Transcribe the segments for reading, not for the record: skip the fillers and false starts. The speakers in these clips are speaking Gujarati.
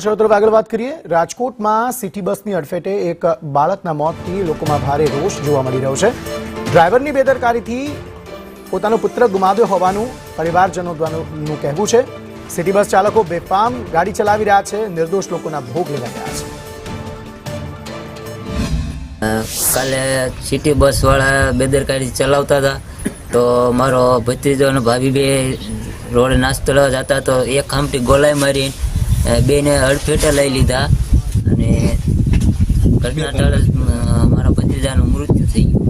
સમાચારો તરફ આગળ વાત કરીએ। રાજકોટમાં સિટી બસની અડફેટે એક બાળકના મોતથી લોકોમાં ભારે રોષ જોવા મળી રહ્યો છે। ડ્રાઈવરની બેદરકારીથી પોતાનો પુત્ર ગુમાવ્યો હોવાનું પરિવારજનોનું કહેવું છે। સિટી બસ ચાલકો બેફામ ગાડી ચલાવી રહ્યા છે, નિર્દોષ લોકોના ભોગ લેવાઈ રહ્યા છે। કાલે સિટી બસ વાળા બેદરકારી ચલાવતા હતા તો મારો ભત્રીજો અને ભાભી બે રોડે નાસ્તો લેવા જતા તો એક ખામટી ગોલાઈ મારી બેને હડફેટે લઈ લીધા અને ઘટના સ્થળે મારા ભત્રીજાનું મૃત્યુ થઈ ગયું।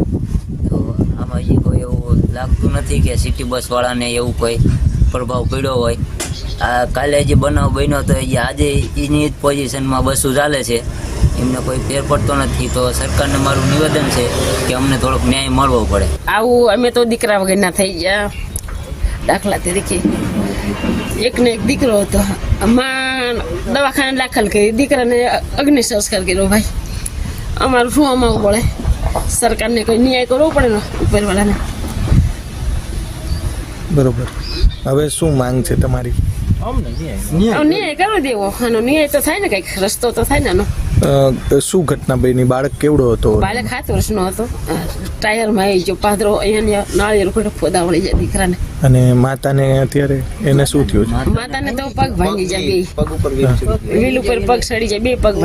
તો આમાં હજી કોઈ એવું લાગતું નથી કે સિટી બસ વાળાને એવું કોઈ પ્રભાવ પડ્યો હોય। આ કાલે જે બનાવ બન્યો તો આજે એની જ પોઝિશનમાં બસો ચાલે છે, એમને કોઈ ફેર પડતો નથી। તો સરકારને મારું નિવેદન છે કે અમને થોડોક ન્યાય મળવો પડે। આવું અમે તો દીકરા વગરના થઈ ગયા। દાખલા તરીકે એકને એક દીકરો હતો, આમાં દવાખાને દાખલ કરી, દીકરાને અગ્નિ સંસ્કાર કર્યો। ભાઈ અમારું શું અમાવું પડે? સરકારને કોઈ ન્યાય કરવો પડે ને ઉપરવાળાને। બરોબર, હવે શું માંગ છે તમારી? ન્યાય કરવો દેવો, આનો ન્યાય તો થાય ને, કંઈક રસ્તો તો થાય ને આનો। શું ઘટના બની? બાળક કેવડો હતો? બાળક 7 વર્ષનો હતો। ટાયરમાં આવી ગયો પાદરો, અહીંયા નાળિયેર ઉપર ફોદા વળી જાય દીકરાને। અને માતાને અત્યારે એને શું થયું છે? માતાને તો પગ ભાંગી જાય, બે વ્હીલ ઉપર પગ સડી જાય, બે પગ ભાંગી